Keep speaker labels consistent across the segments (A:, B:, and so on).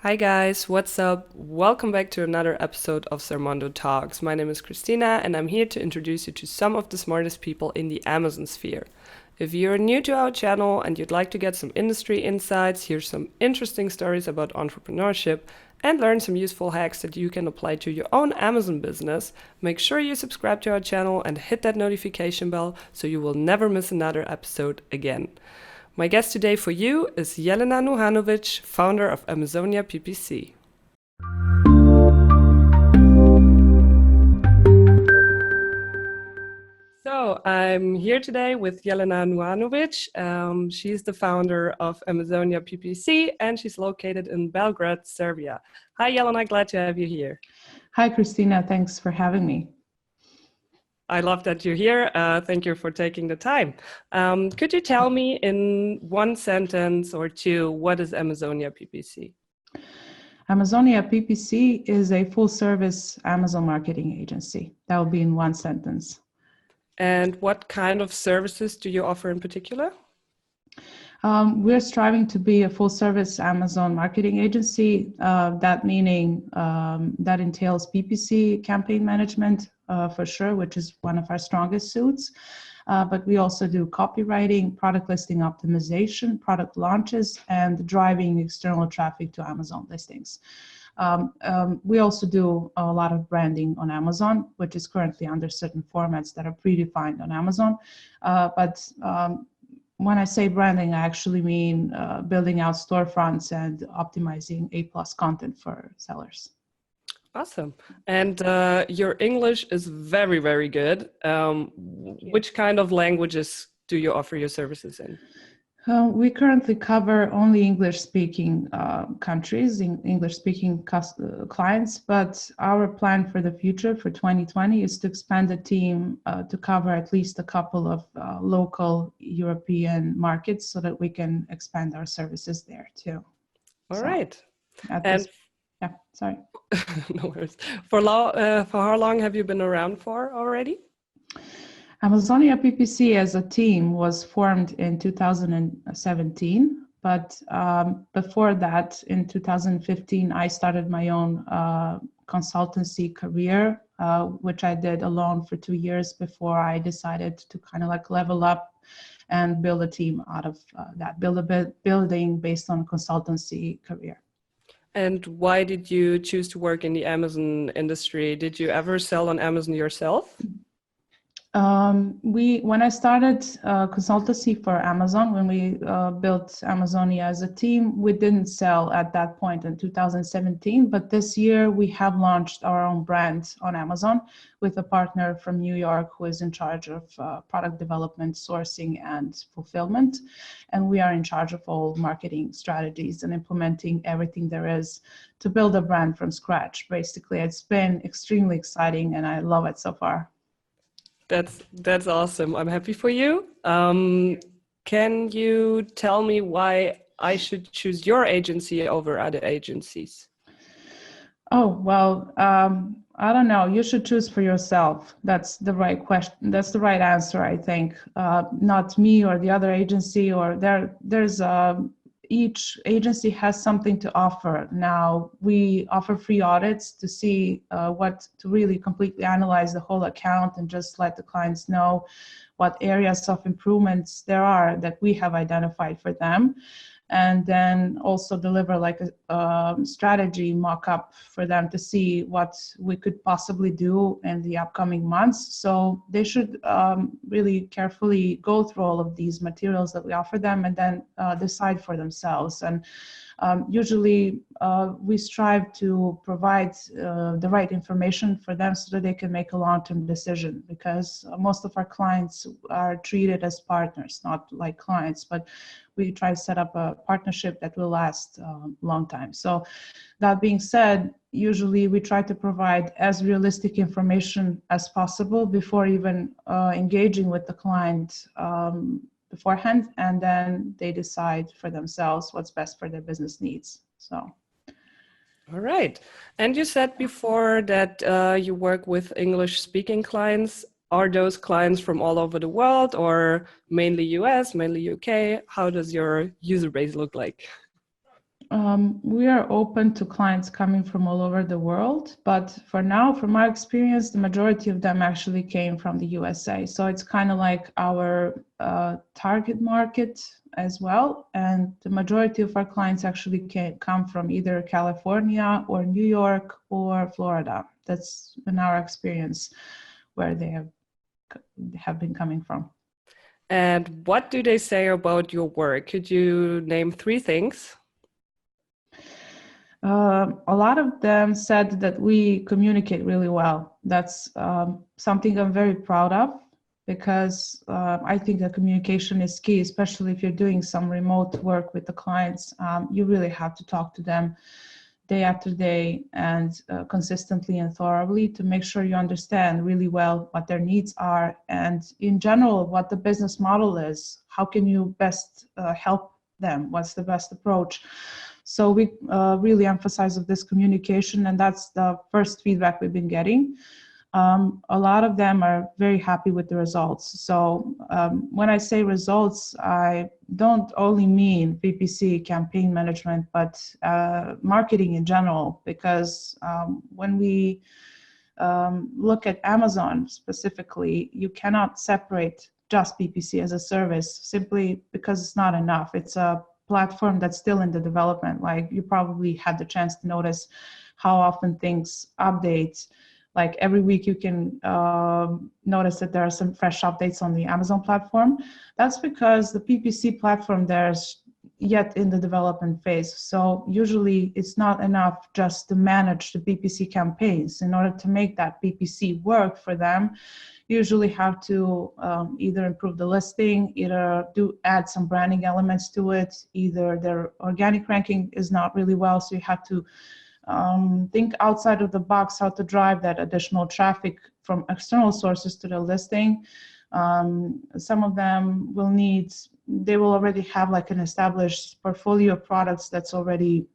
A: Hi guys, what's up? Welcome back to another episode of Sermondo Talks. My name is Christina and I'm here to introduce you to some of the smartest people in the Amazon sphere. If you're new to our channel and you'd like to get some industry insights, hear some interesting stories about entrepreneurship, and learn some useful hacks that you can apply to your own Amazon business, make sure you subscribe to our channel and hit that notification bell so you will never miss another episode again. My guest today for you is Jelena Nuhanović, founder of Amazonia PPC. So I'm here today with Jelena Nuhanović. She's the founder of Amazonia PPC and she's located in Belgrade, Serbia. Hi Jelena, glad to have you here.
B: Hi Christina, thanks for having me.
A: I love that you're here. Thank you for taking the time. Could you tell me in one sentence or two, what is Amazonia PPC?
B: Amazonia PPC is a full-service Amazon marketing agency. That will be in one sentence.
A: And what kind of services do you offer in particular?
B: We're striving to be a full-service Amazon marketing agency. That entails PPC, campaign management, for sure, which is one of our strongest suits. But we also do copywriting, product listing optimization, product launches, and driving external traffic to Amazon listings. We also do a lot of branding on Amazon, which is currently under certain formats that are predefined on Amazon. When I say branding, I actually mean building out storefronts and optimizing A+ content for sellers.
A: Awesome. And your English is very, very good. Which kind of languages do you offer your services in?
B: We currently cover only English-speaking countries, English-speaking clients, but our plan for the future for 2020 is to expand the team to cover at least a couple of local European markets so that we can expand our services there too.
A: All right.
B: Yeah, sorry.
A: No worries. For how long have you been around for already?
B: Amazonia PPC as a team was formed in 2017, but before that, in 2015, I started my own consultancy career, which I did alone for 2 years before I decided to kind of like level up and build a team out of that, building based on consultancy career.
A: And why did you choose to work in the Amazon industry? Did you ever sell on Amazon yourself?
B: When I started consultancy for Amazon, when we built Amazonia as a team, we didn't sell at that point in 2017, but this year we have launched our own brand on Amazon with a partner from New York who is in charge of product development, sourcing, and fulfillment. And we are in charge of all marketing strategies and implementing everything there is to build a brand from scratch. Basically, it's been extremely exciting and I love it so far.
A: That's awesome. I'm happy for you. Can you tell me why I should choose your agency over other agencies?
B: Oh, well, I don't know. You should choose for yourself. That's the right question. That's the right answer, I think. Not me or the other agency, or there's each agency has something to offer. Now, we offer free audits to see to really completely analyze the whole account and just let the clients know what areas of improvements there are that we have identified for them. And then also deliver like a strategy mock-up for them to see what we could possibly do in the upcoming months. So they should really carefully go through all of these materials that we offer them and then decide for themselves. And usually we strive to provide the right information for them so that they can make a long-term decision, because most of our clients are treated as partners, not like clients, but we try to set up a partnership that will last a long time. So that being said, usually we try to provide as realistic information as possible before even engaging with the client beforehand, and then they decide for themselves what's best for their business needs. So.
A: All right. And you said before that you work with English-speaking clients. Are those clients from all over the world, or mainly US, mainly UK? How does your user base look like?
B: We are open to clients coming from all over the world, but for now, from our experience, the majority of them actually came from the USA. So it's kind of like our target market as well. And the majority of our clients actually come from either California or New York or Florida. That's in our experience where they have been coming from.
A: And what do they say about your work? Could you name 3 things?
B: A lot of them said that we communicate really well. That's something I'm very proud of, because I think that communication is key, especially if you're doing some remote work with the clients. You really have to talk to them day after day and consistently and thoroughly to make sure you understand really well what their needs are, and in general what the business model is. How can you best help them? What's the best approach? So we really emphasize of this communication, and that's the first feedback we've been getting. A lot of them are very happy with the results. So when I say results, I don't only mean PPC campaign management, but marketing in general, because when we look at Amazon specifically, you cannot separate just PPC as a service simply because it's not enough. It's a platform that's still in the development. Like, you probably had the chance to notice how often things update. Like every week you can notice that there are some fresh updates on the Amazon platform. That's because the PPC platform there's yet in the development phase. So usually it's not enough just to manage the PPC campaigns. In order to make that PPC work for them, you usually have to either improve the listing, either add some branding elements to it, either their organic ranking is not really well, so you have to think outside of the box how to drive that additional traffic from external sources to the listing. Some of them they will already have like an established portfolio of products that's already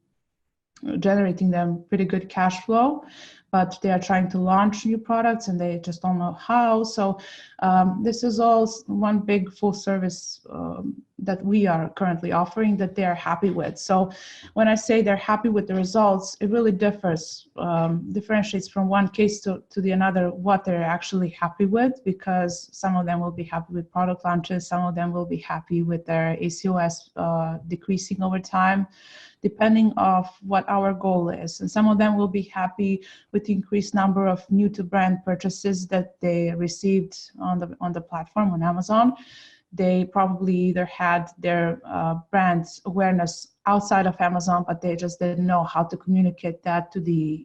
B: generating them pretty good cash flow, but they are trying to launch new products and they just don't know how. So this is all one big full service that we are currently offering that they are happy with. So when I say they're happy with the results, it really differentiates from one case to the another what they're actually happy with, because some of them will be happy with product launches, some of them will be happy with their ACOS decreasing over time, depending of what our goal is. And some of them will be happy with the increased number of new to brand purchases that they received on the platform on Amazon. They probably either had their brand awareness outside of Amazon, but they just didn't know how to communicate that to the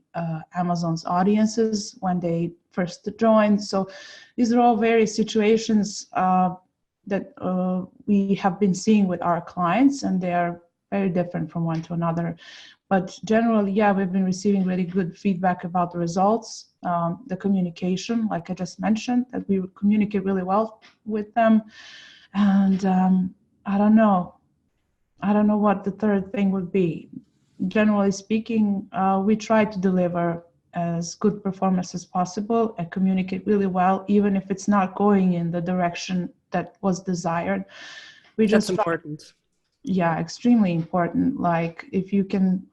B: Amazon's audiences when they first joined. So these are all various situations that we have been seeing with our clients, and they are very different from one to another. But generally, yeah, we've been receiving really good feedback about the results, the communication, like I just mentioned, that we communicate really well with them. And I don't know what the third thing would be. Generally speaking, we try to deliver as good performance as possible and communicate really well, even if it's not going in the direction that was desired.
A: That's important.
B: Yeah, extremely important. Like, if you can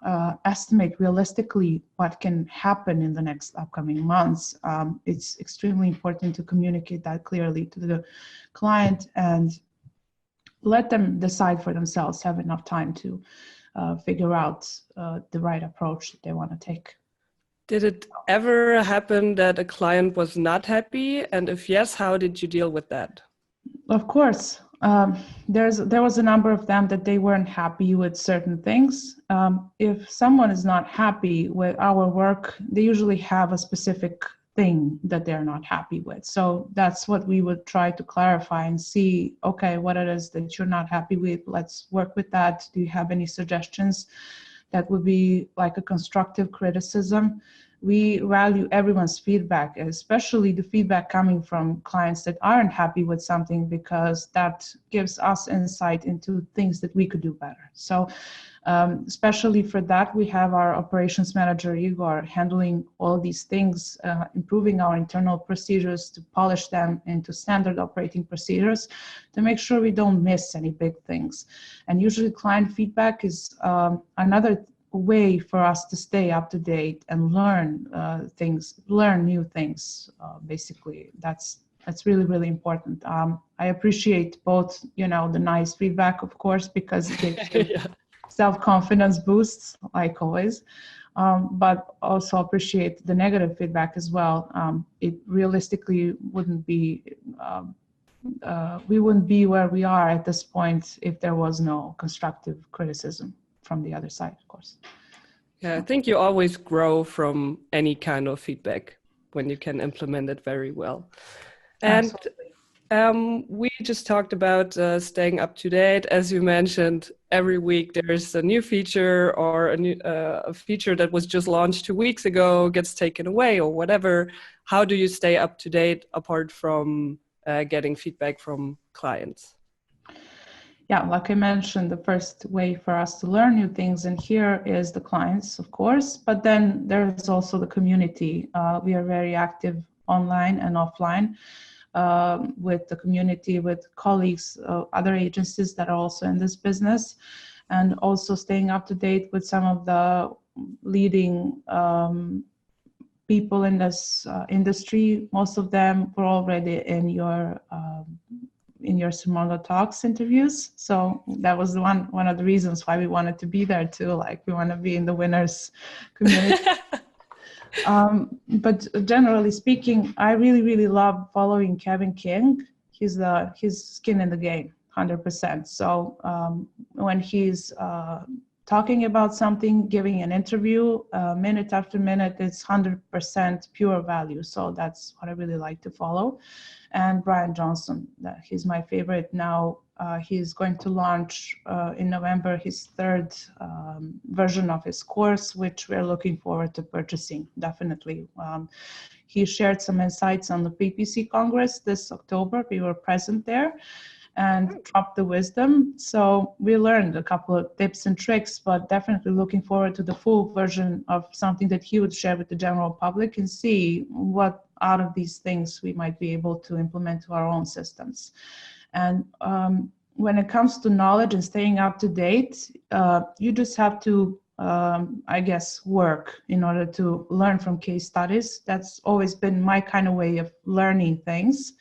B: estimate realistically what can happen in the next upcoming months, it's extremely important to communicate that clearly to the client and let them decide for themselves, have enough time to figure out the right approach that they want to take.
A: Did it ever happen that a client was not happy? And if yes, how did you deal with that?
B: Of course. There was a number of them that they weren't happy with certain things. If someone is not happy with our work, they usually have a specific thing that they're not happy with. So that's what we would try to clarify and see, okay, what it is that you're not happy with. Let's work with that. Do you have any suggestions? That would be like a constructive criticism. We value everyone's feedback, especially the feedback coming from clients that aren't happy with something, because that gives us insight into things that we could do better. So Especially for that, we have our operations manager, Igor, handling all these things, improving our internal procedures to polish them into standard operating procedures to make sure we don't miss any big things. And usually client feedback is another way for us to stay up to date and learn new things. Basically, that's really, really important. I appreciate both, the nice feedback, of course, because it gives you
A: Yeah.
B: self-confidence boosts, like always, but also appreciate the negative feedback as well. It realistically wouldn't be, we wouldn't be where we are at this point if there was no constructive criticism from the other side, of course.
A: Yeah, I think you always grow from any kind of feedback when you can implement it very well. And we just talked about staying up to date. As you mentioned, every week there's a new feature or a feature that was just launched 2 weeks ago gets taken away or whatever. How do you stay up to date apart from getting feedback from clients?
B: Yeah, like I mentioned, the first way for us to learn new things and here is the clients, of course, but then there's also the community. We are very active online and offline. With the community, with colleagues, other agencies that are also in this business, and also staying up to date with some of the leading people in this industry. Most of them were already in your Sermondo Talks interviews. So that was one of the reasons why we wanted to be there too. Like we want to be in the winners community. But generally speaking, I really, really love following Kevin King. He's skin in the game, 100%. So when he's talking about something, giving an interview, minute after minute, it's 100% pure value. So that's what I really like to follow. And Brian Johnson, he's my favorite now. He's going to launch in November his third version of his course, which we're looking forward to purchasing, definitely. He shared some insights on the PPC Congress this October. We were present there and dropped the wisdom. So we learned a couple of tips and tricks, but definitely looking forward to the full version of something that he would share with the general public and see what out of these things we might be able to implement to our own systems. And when it comes to knowledge and staying up to date, you just have to, I guess, work in order to learn from case studies. That's always been my kind of way of learning things.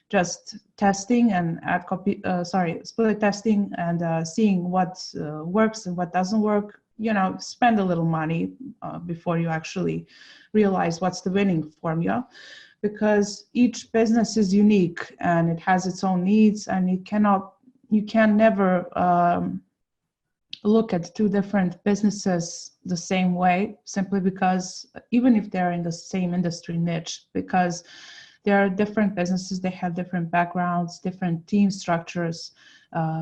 B: Just testing and split testing and seeing what works and what doesn't work. Spend a little money before you actually realize what's the winning formula, because each business is unique and it has its own needs, and you can never look at two different businesses the same way, simply because even if they're in the same industry niche, because there are different businesses, they have different backgrounds, different team structures,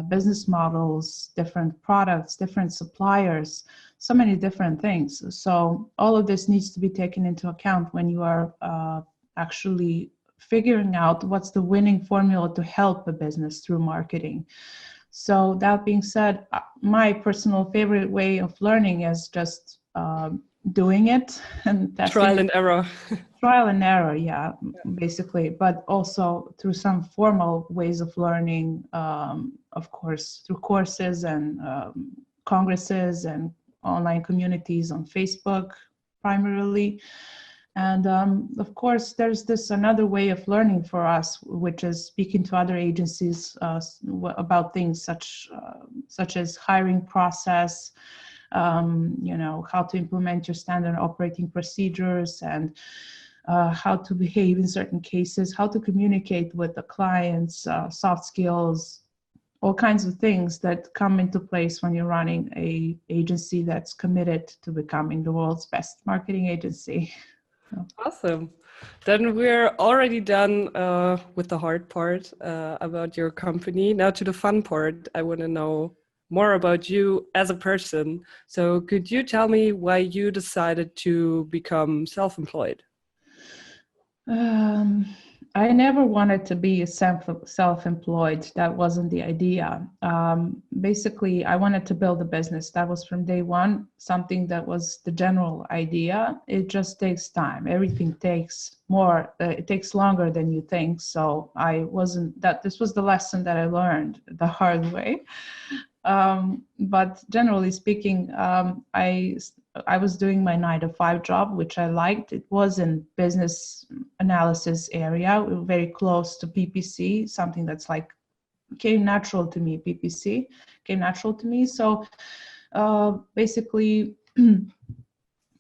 B: business models, different products, different suppliers, so many different things. So all of this needs to be taken into account when you are actually figuring out what's the winning formula to help a business through marketing. So that being said, my personal favorite way of learning is just doing it and testing.
A: Trial and error.
B: Trial and error, yeah, basically, but also through some formal ways of learning, of course, through courses and congresses and online communities on Facebook primarily. And of course, there's this another way of learning for us, which is speaking to other agencies about things such as hiring process, how to implement your standard operating procedures, and how to behave in certain cases, how to communicate with the clients, soft skills, all kinds of things that come into place when you're running an agency that's committed to becoming the world's best marketing agency.
A: Awesome. Then we're already done with the hard part about your company. Now to the fun part. I want to know more about you as a person. So could you tell me why you decided to become self-employed?
B: I never wanted to be self-employed. That wasn't the idea. Basically, I wanted to build a business. That was from day one, something that was the general idea. It just takes time. Everything takes more, it takes longer than you think. So this was the lesson that I learned the hard way. But generally speaking, I was doing my 9 to 5 job, which I liked. It was in business analysis area, very close to PPC, something that's like came natural to me. PPC came natural to me. So basically,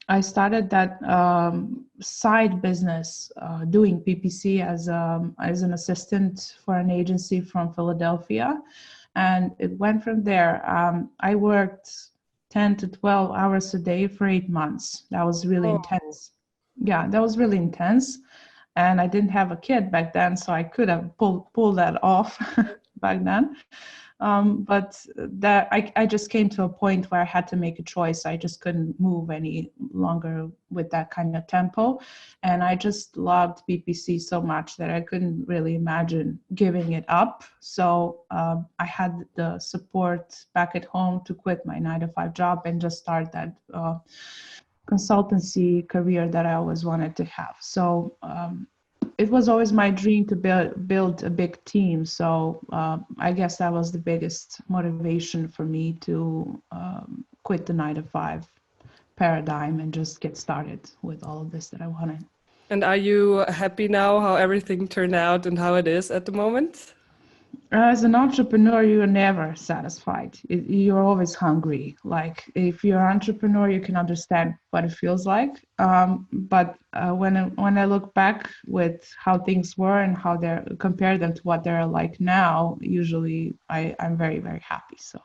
B: I started that side business doing PPC as an assistant for an agency from Philadelphia. And it went from there. I worked 10 to 12 hours a day for 8 months. That was really intense. Yeah, that was really intense. And I didn't have a kid back then, so I could have pulled that off back then. But that I just came to a point where I had to make a choice. I just couldn't move any longer with that kind of tempo. And I just loved PPC so much that I couldn't really imagine giving it up. So I had the support back at home to quit my 9 to 5 job and just start that consultancy career that I always wanted to have. So it was always my dream to build a big team. So I guess that was the biggest motivation for me to quit the 9 to 5 paradigm and just get started with all of this that I wanted.
A: And are you happy now how everything turned out and how it is at the moment?
B: As an entrepreneur, you're never satisfied. You're always hungry. Like if you're an entrepreneur, you can understand what it feels like. But when I look back with how things were and how they're compare them to what they're like now, usually I'm very, very happy. So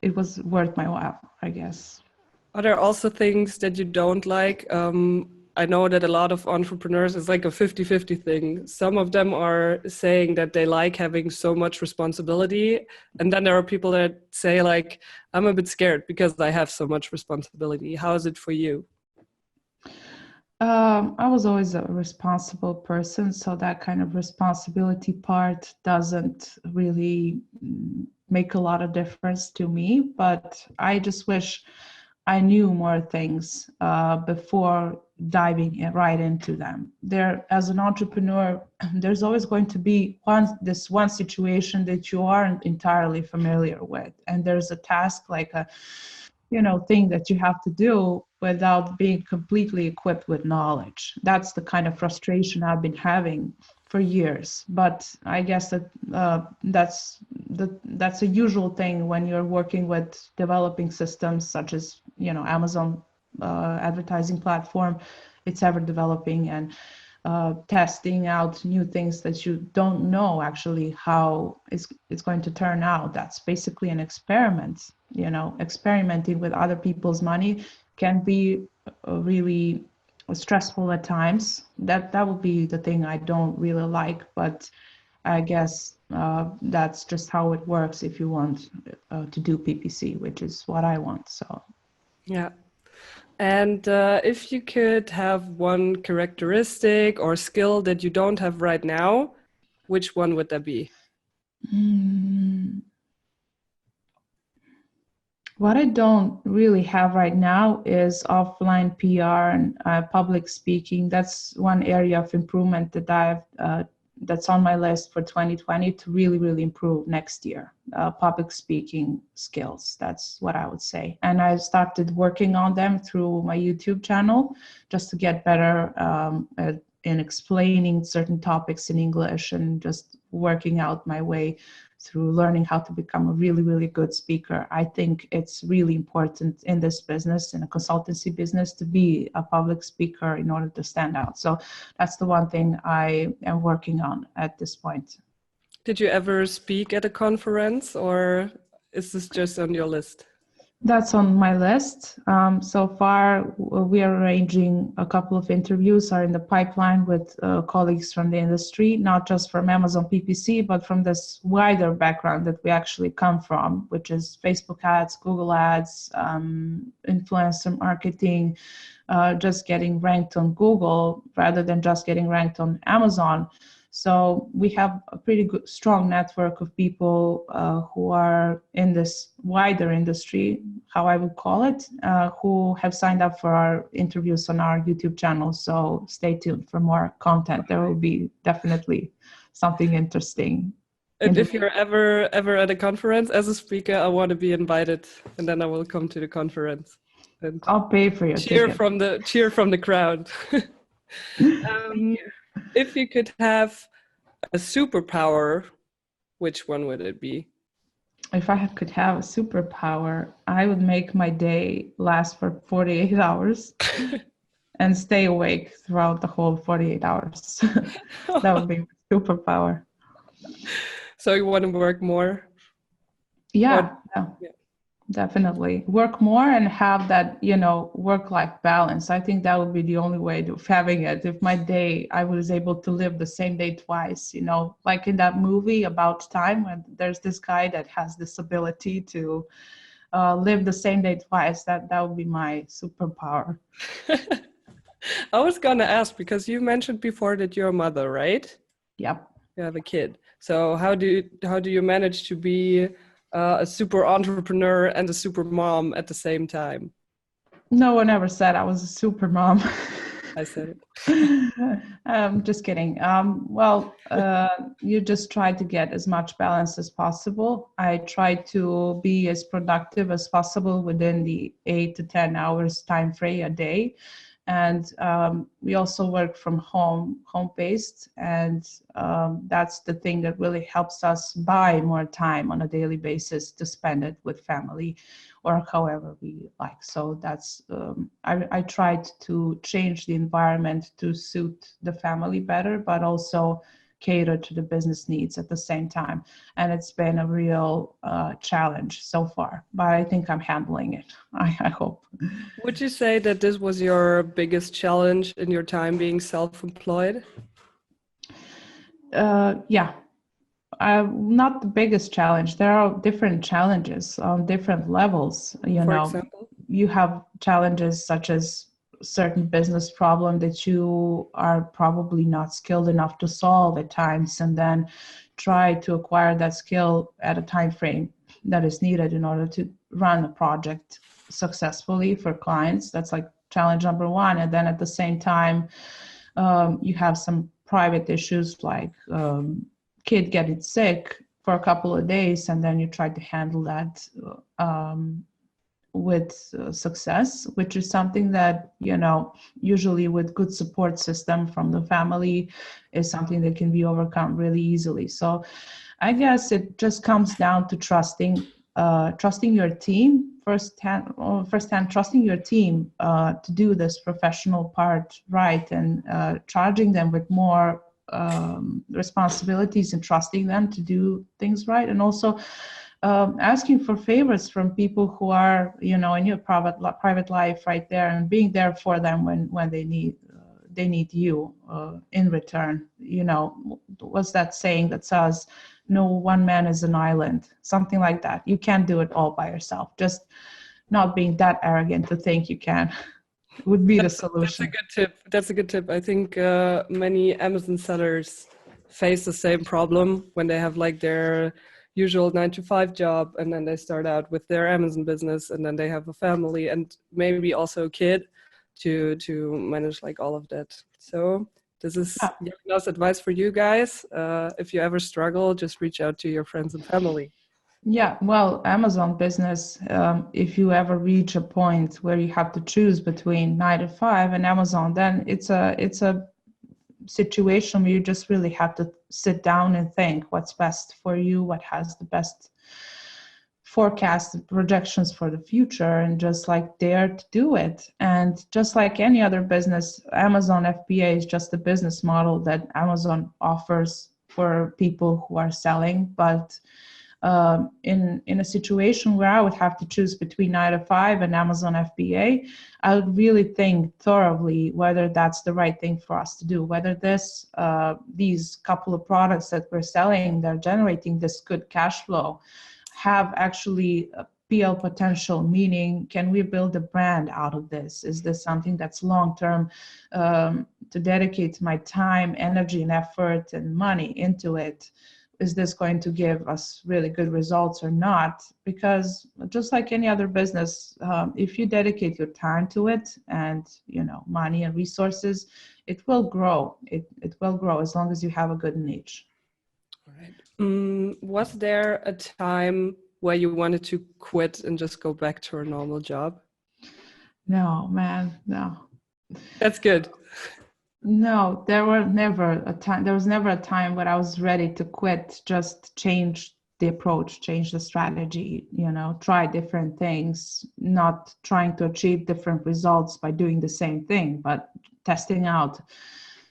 B: it was worth my while, I guess.
A: Are there also things that you don't like? I know that a lot of entrepreneurs, it's like a 50-50 thing. Some of them are saying that they like having so much responsibility. And then there are people that say like, I'm a bit scared because I have so much responsibility. How is it for you?
B: I was always a responsible person. So that kind of responsibility part doesn't really make a lot of difference to me. But I just wish I knew more things before diving right into them. There, as an entrepreneur, there's always going to be this one situation that you aren't entirely familiar with, and there's a task like a thing that you have to do without being completely equipped with knowledge. That's the kind of frustration I've been having for years. But I guess that that's a usual thing when you're working with developing systems such as Amazon advertising platform. It's ever developing and testing out new things that you don't know actually how it's going to turn out. That's basically an experiment. Experimenting with other people's money can be really stressful at times. That would be the thing I don't really like, but I guess that's just how it works if you want to do PPC, which is what I want. So
A: yeah. And if you could have one characteristic or skill that you don't have right now, which one would that be?
B: What I don't really have right now is offline PR and public speaking. That's one area of improvement that that's on my list for 2020 to really, really improve next year. Public speaking skills, that's what I would say. And I started working on them through my YouTube channel just to get better in explaining certain topics in English and just working out my way through learning how to become a really, really good speaker. I think it's really important in this business, in a consultancy business, to be a public speaker in order to stand out. So that's the one thing I am working on at this point.
A: Did you ever speak at a conference, or is this just on your list?
B: That's on my list. So far, we are arranging a couple of interviews are in the pipeline with colleagues from the industry, not just from Amazon PPC, but from this wider background that we actually come from, which is Facebook ads, Google ads, influencer marketing, just getting ranked on Google rather than just getting ranked on Amazon. So we have a pretty good, strong network of people who are in this wider industry, how I would call it, who have signed up for our interviews on our YouTube channel. So stay tuned for more content. There will be definitely something interesting.
A: And if you're ever at a conference as a speaker, I want to be invited, and then I will come to the conference. And
B: I'll pay for your ticket.
A: Cheer from the crowd. If you could have a superpower, which one would it be?
B: If I could have a superpower, I would make my day last for 48 hours and stay awake throughout the whole 48 hours. That would be my superpower.
A: So you want to work more?
B: Yeah, definitely. Work more and have that, work-life balance. I think that would be the only way of having it. If my day, I was able to live the same day twice, like in that movie About Time, when there's this guy that has this ability to live the same day twice, that would be my superpower.
A: I was gonna ask, because you mentioned before that you're a mother, right?
B: Yep.
A: You have a kid. So how do you manage to be a super entrepreneur and a super mom at the same time?
B: No one ever said I was a super mom.
A: I said it.
B: Just kidding. You just try to get as much balance as possible. I try to be as productive as possible within the 8 to 10 hours time frame a day. And we also work from home-based, and that's the thing that really helps us buy more time on a daily basis to spend it with family or however we like. So that's I tried to change the environment to suit the family better, but also cater to the business needs at the same time. And it's been a real challenge so far, but I think I'm handling it. I hope.
A: Would you say that this was your biggest challenge in your time being self-employed?
B: Yeah. Not the biggest challenge. There are different challenges on different levels. For example? You have challenges such as certain business problem that you are probably not skilled enough to solve at times, and then try to acquire that skill at a time frame that is needed in order to run a project successfully for clients. That's like challenge number one. And then at the same time, you have some private issues like kid getting sick for a couple of days, and then you try to handle that with success, which is something that, usually with good support system from the family is something that can be overcome really easily. So I guess it just comes down to trusting your team firsthand, trusting your team to do this professional part right, and charging them with more responsibilities and trusting them to do things right, and also asking for favors from people who are, in your private life right there, and being there for them when they need you in return. What's that saying that says, no one man is an island, something like that. You can't do it all by yourself. Just not being that arrogant to think you can would be the solution.
A: That's a good tip. I think many Amazon sellers face the same problem when they have like their usual 9-to-5 job, and then they start out with their Amazon business, and then they have a family and maybe also a kid to manage like all of that. So this is Jelena's advice for you guys. If you ever struggle, just reach out to your friends and family.
B: Yeah, well, Amazon business, if you ever reach a point where you have to choose between 9 to 5 and Amazon, then it's a situation where you just really have to sit down and think what's best for you, what has the best forecast projections for the future, and just like dare to do it. And just like any other business, Amazon FBA is just a business model that Amazon offers for people who are selling. But in a situation where I would have to choose between 9 to 5 and Amazon FBA, I would really think thoroughly whether that's the right thing for us to do, whether these couple of products that we're selling, they're generating this good cash flow, have actually PL potential, meaning can we build a brand out of this? Is this something that's long-term, to dedicate my time, energy, and effort and money into it? Is this going to give us really good results or not? Because just like any other business, if you dedicate your time to it and money and resources, it will grow. It will grow as long as you have a good niche.
A: All right. Was there a time where you wanted to quit and just go back to a normal job?
B: No, man, no.
A: That's good.
B: No, there was never a time when I was ready to quit, just change the approach, change the strategy, try different things, not trying to achieve different results by doing the same thing, but testing out.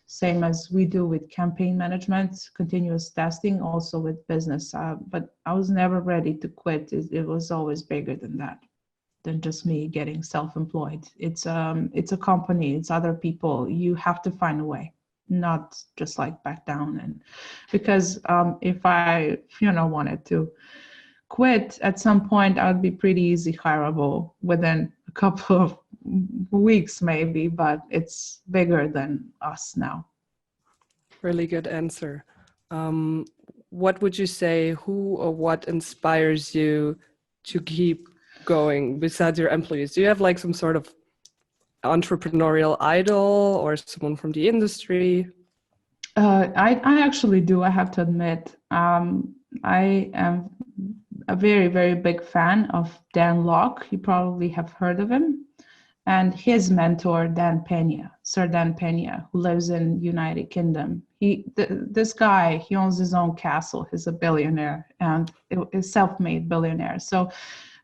B: Same as we do with campaign management, continuous testing, also with business. But I was never ready to quit. It was always bigger than just me getting self-employed. It's a company, it's other people. You have to find a way, not just like back down. And because if I wanted to quit at some point, I would be pretty easy hireable within a couple of weeks maybe, but it's bigger than us now.
A: Really good answer. What would you say, who or what inspires you to keep going besides your employees? Do you have like some sort of entrepreneurial idol or someone from the industry?
B: I actually do, I have to admit. I am a very, very big fan of Dan Lok. You probably have heard of him. And his mentor, Sir Dan Pena, who lives in United Kingdom. This guy, he owns his own castle. He's a billionaire and a self-made billionaire. So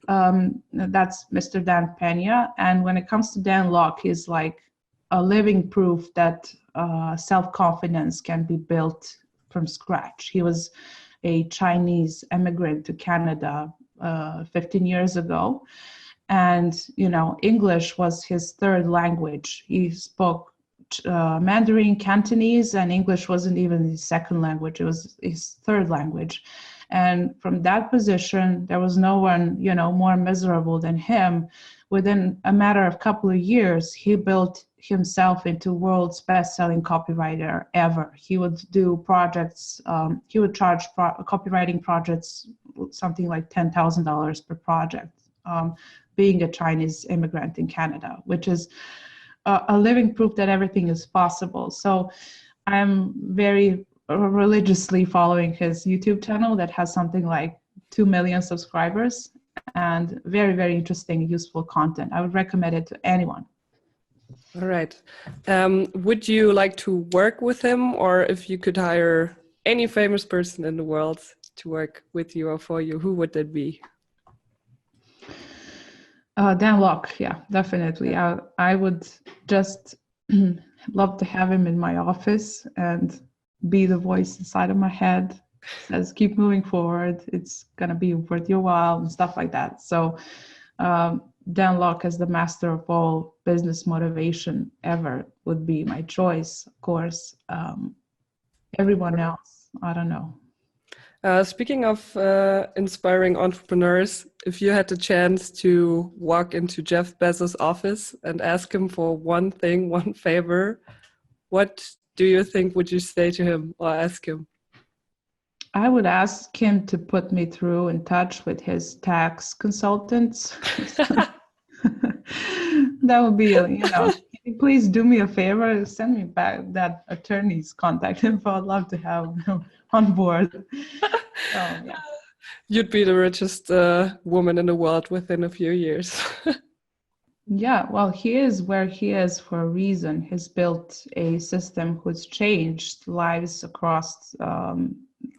B: that's Mr. Dan Pena. And when it comes to Dan Lok, he's like a living proof that self-confidence can be built from scratch. He was a Chinese immigrant to Canada 15 years ago. And, English was his third language. He spoke Mandarin, Cantonese, and English wasn't even his second language. It was his third language. And from that position, there was no one, more miserable than him. Within a matter of couple of years, he built himself into world's best-selling copywriter ever. He would do projects, he would charge copywriting projects something like $10,000 per project. Being a Chinese immigrant in Canada, which is a living proof that everything is possible. So I'm very religiously following his YouTube channel that has something like 2 million subscribers and very, very interesting, useful content. I would recommend it to anyone.
A: All right. Would you like to work with him, or if you could hire any famous person in the world to work with you or for you, who would that be?
B: Dan Lok, yeah, definitely. I would just love to have him in my office and be the voice inside of my head, says keep moving forward, it's gonna be worth your while and stuff like that. So Dan Lok as the master of all business motivation ever would be my choice, of course. Everyone else, I don't know.
A: Speaking of inspiring entrepreneurs, if you had the chance to walk into Jeff Bezos' office and ask him for one thing, one favor, what do you think would you say to him or ask him?
B: I would ask him to put me through in touch with his tax consultants. That would be, please do me a favor, send me back that attorney's contact info. I'd love to have on board. Yeah.
A: You'd be the richest woman in the world within a few years.
B: Yeah, well, he is where he is for a reason. He's built a system who's changed lives across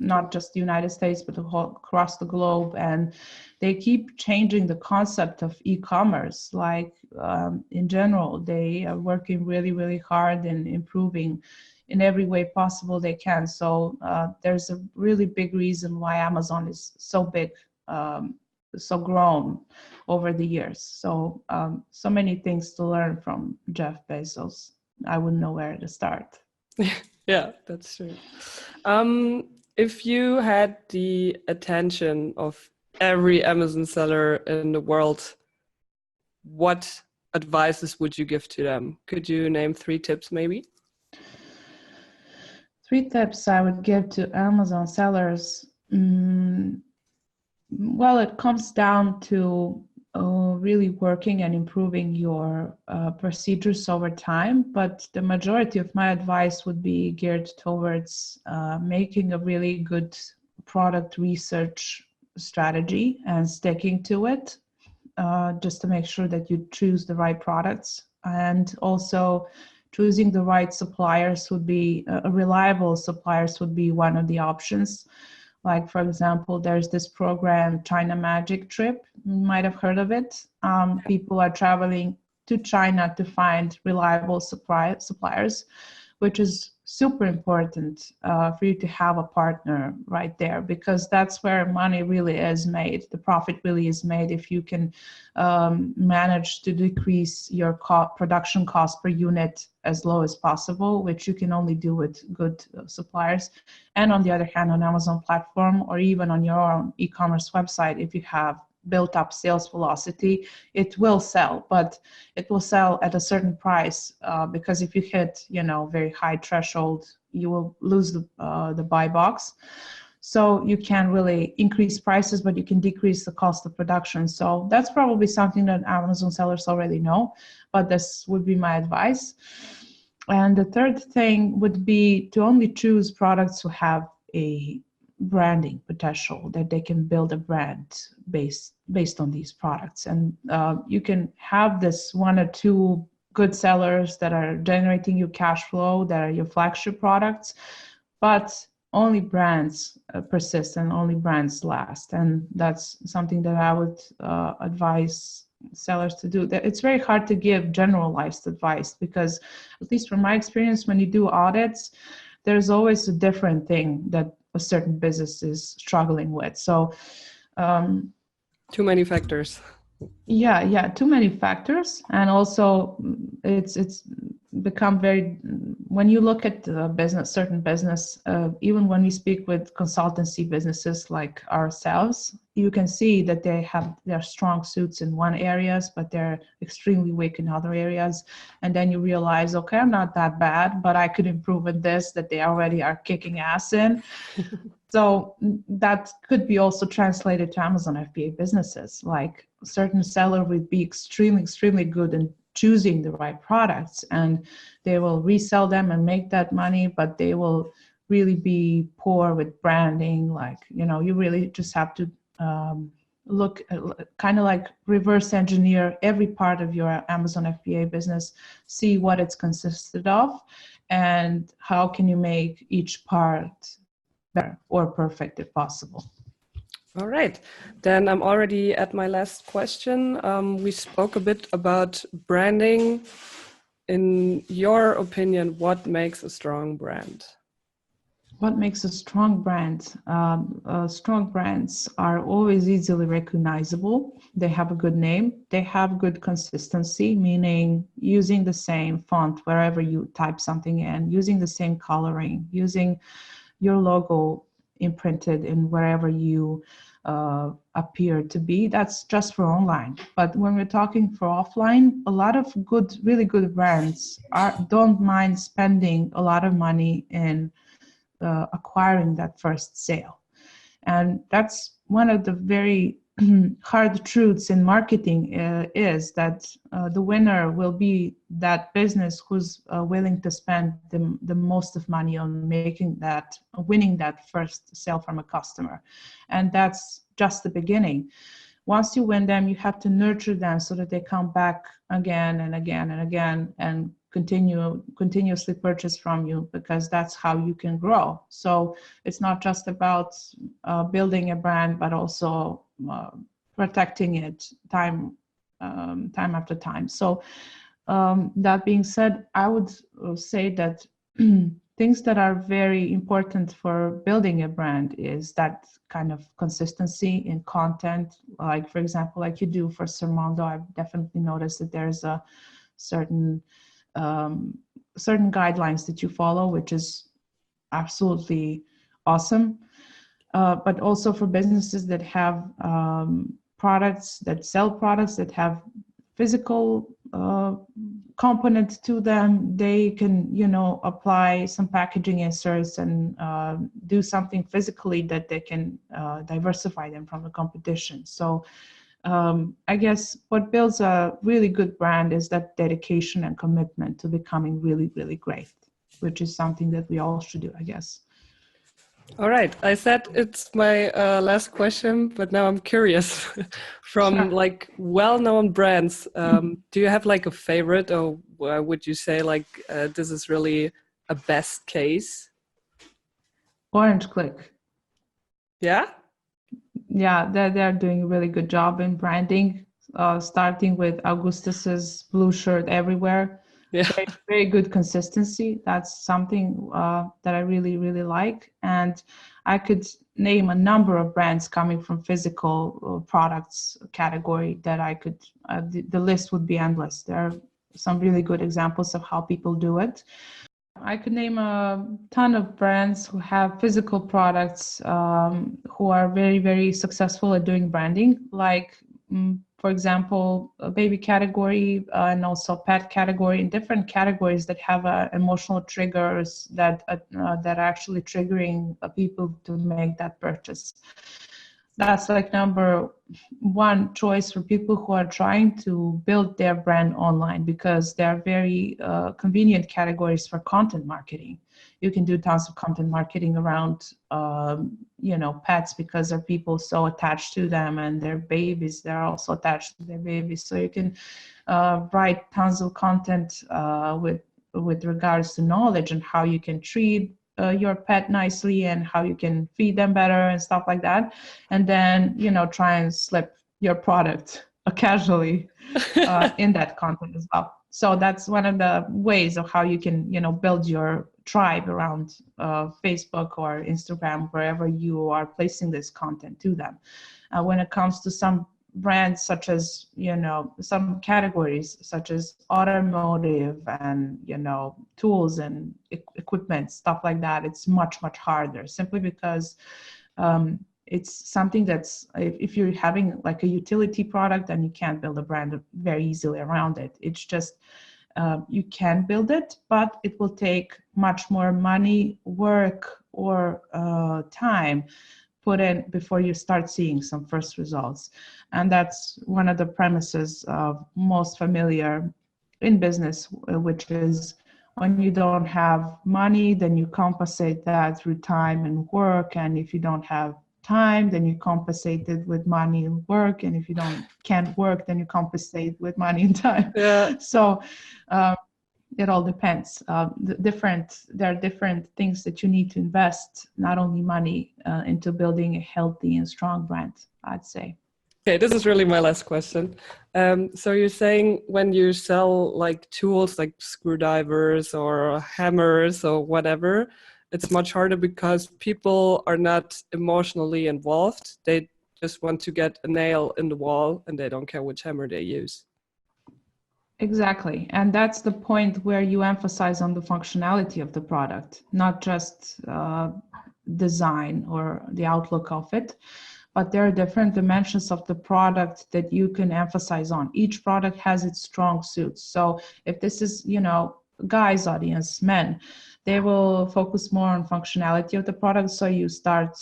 B: not just the United States, but across the globe. And they keep changing the concept of e-commerce. Like in general, they are working really, really hard and improving in every way possible they can. So there's a really big reason why Amazon is so big, so grown over the years. So so many things to learn from Jeff Bezos. I wouldn't know where to start.
A: Yeah, that's true. If you had the attention of every Amazon seller in the world, what advices would you give to them? Could you name 3 tips maybe?
B: 3 tips I would give to Amazon sellers. Well, it comes down to really working and improving your procedures over time. But the majority of my advice would be geared towards making a really good product research strategy and sticking to it, just to make sure that you choose the right products. And also choosing the right suppliers would be reliable suppliers would be one of the options. Like, for example, there's this program, China Magic Trip. You might have heard of it. People are traveling to China to find reliable suppliers, which is super important for you to have a partner right there, because that's where money really is made. The profit really is made if you can manage to decrease your production cost per unit as low as possible, which you can only do with good suppliers. And on the other hand, on Amazon platform or even on your own e-commerce website, if you have built up sales velocity, it will sell, but it will sell at a certain price, because if you hit, very high threshold, you will lose the buy box. So you can really increase prices, but you can decrease the cost of production. So that's probably something that Amazon sellers already know, but this would be my advice. And the third thing would be to only choose products who have a branding potential, that they can build a brand based on these products. And you can have this 1 or 2 good sellers that are generating you cash flow, that are your flagship products, but only brands persist and only brands last. And that's something that I would advise sellers to do. It's very hard to give generalized advice, because at least from my experience, when you do audits, there's always a different thing that a certain business is struggling with. So
A: too many factors.
B: Yeah, too many factors. And also it's become very, when you look at the certain business, even when we speak with consultancy businesses like ourselves, you can see that they have their strong suits in one areas, but they're extremely weak in other areas. And then you realize, okay, I'm not that bad, but I could improve in this that they already are kicking ass in. So that could be also translated to Amazon FBA businesses. Like, a certain seller would be extremely, extremely good in choosing the right products, and they will resell them and make that money, but they will really be poor with branding. Like, you really just have to look kind of like reverse engineer every part of your Amazon FBA business, see what it's consisted of, and how can you make each part better or perfect if possible.
A: All right, then I'm already at my last question. We spoke a bit about branding. In your opinion, what makes a strong brand?
B: What makes a strong brand? Strong brands are always easily recognizable. They have a good name. They have good consistency, meaning using the same font wherever you type something in, using the same coloring, using your logo imprinted in wherever you appear to be. That's just for online. But when we're talking for offline, a lot of really good brands don't mind spending a lot of money in acquiring that first sale. And that's one of the very hard truths in marketing, is that the winner will be that business who's willing to spend the most of money on winning that first sale from a customer. And that's just the beginning. Once you win them, you have to nurture them so that they come back again and again and again and continuously purchase from you, because that's how you can grow. So it's not just about building a brand, but also protecting it time after time. So that being said, I would say that things that are very important for building a brand is that kind of consistency in content. Like, for example, like you do for Sermondo, I've definitely noticed that there's a certain guidelines that you follow, which is absolutely awesome. but also for businesses that have products, that sell products that have physical component to them. They can, apply some packaging inserts and do something physically that they can diversify them from the competition. So I guess what builds a really good brand is that dedication and commitment to becoming really, really great, which is something that we all should do, I guess.
A: All right. I said it's my last question, but now I'm curious. From like well-known brands, do you have like a favorite, or would you say like this is really a best case?
B: Orange Click.
A: Yeah?
B: Yeah, they're doing a really good job in branding, starting with Augustus's blue shirt everywhere.
A: Yeah.
B: Very, very good consistency. That's something that I really, really like. And I could name a number of brands coming from physical products category that I could, the list would be endless. There are some really good examples of how people do it. I could name a ton of brands who have physical products who are very, very successful at doing branding, like, for example, a baby category and also pet category, and different categories that have emotional triggers that are actually triggering people to make that purchase. That's like number one choice for people who are trying to build their brand online, because they're very convenient categories for content marketing. You can do tons of content marketing around, pets, because there are people so attached to them, and their babies, they're also attached to their babies. So you can write tons of content with regards to knowledge and how you can treat your pet nicely and how you can feed them better and stuff like that. And then, try and slip your product casually in that content as well. So that's one of the ways of how you can, build your tribe around Facebook or Instagram, wherever you are placing this content to them. When it comes to some brands, such as, some categories such as automotive and, tools and equipment, stuff like that, it's much, much harder, simply because it's something that's, if you're having like a utility product, then you can't build a brand very easily around it. It's just, you can build it, but it will take much more money, work, or time put in before you start seeing some first results. And that's one of the premises of most familiar in business, which is when you don't have money, then you compensate that through time and work. And if you don't have time, then you compensate it with money and work. And if you can't work, then you compensate with money and time.
A: Yeah.
B: So it all depends. There are different things that you need to invest, not only money, into building a healthy and strong brand, I'd say.
A: Okay, this is really my last question. So you're saying when you sell like tools like screwdrivers or hammers or whatever, it's much harder because people are not emotionally involved. They just want to get a nail in the wall and they don't care which hammer they use.
B: Exactly. And that's the point where you emphasize on the functionality of the product, not just design or the outlook of it, but there are different dimensions of the product that you can emphasize on. Each product has its strong suits. So if this is, guys audience, men, they will focus more on functionality of the product. So you start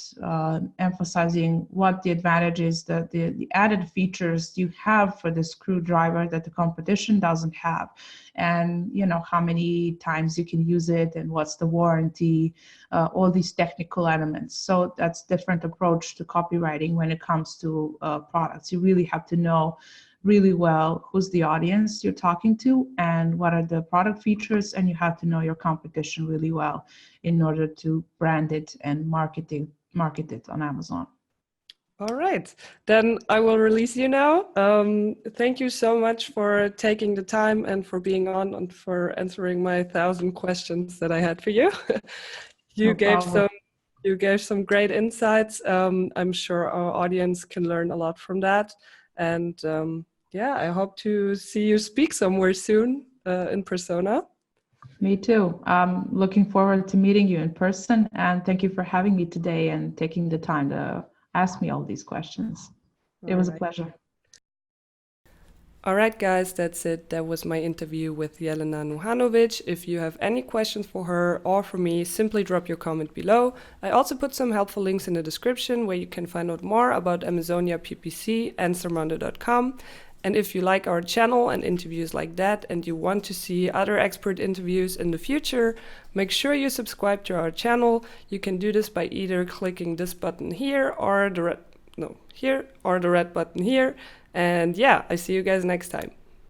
B: emphasizing what the advantages, the added features you have for the screwdriver that the competition doesn't have, and how many times you can use it, and what's the warranty, all these technical elements. So that's different approach to copywriting when it comes to products. You really have to know really well who's the audience you're talking to and what are the product features, and you have to know your competition really well in order to brand it and market it on Amazon.
A: All right, then I will release you now. Thank you so much for taking the time and for being on and for answering my 1,000 questions that I had for you. You gave some great insights. I'm sure our audience can learn a lot from that. And I hope to see you speak somewhere soon in persona.
B: Me too. Looking forward to meeting you in person, and thank you for having me today and taking the time to ask me all these questions. It
A: All
B: was a
A: right.
B: pleasure.
A: All right, guys, that's it. That was my interview with Jelena Nuhanović. If you have any questions for her or for me, simply drop your comment below. I also put some helpful links in the description where you can find out more about Amazonia PPC and Sermondo.com. And if you like our channel and interviews like that and you want to see other expert interviews in the future, make sure you subscribe to our channel. You can do this by either clicking this button here or the red button here. And yeah, I see you guys next time.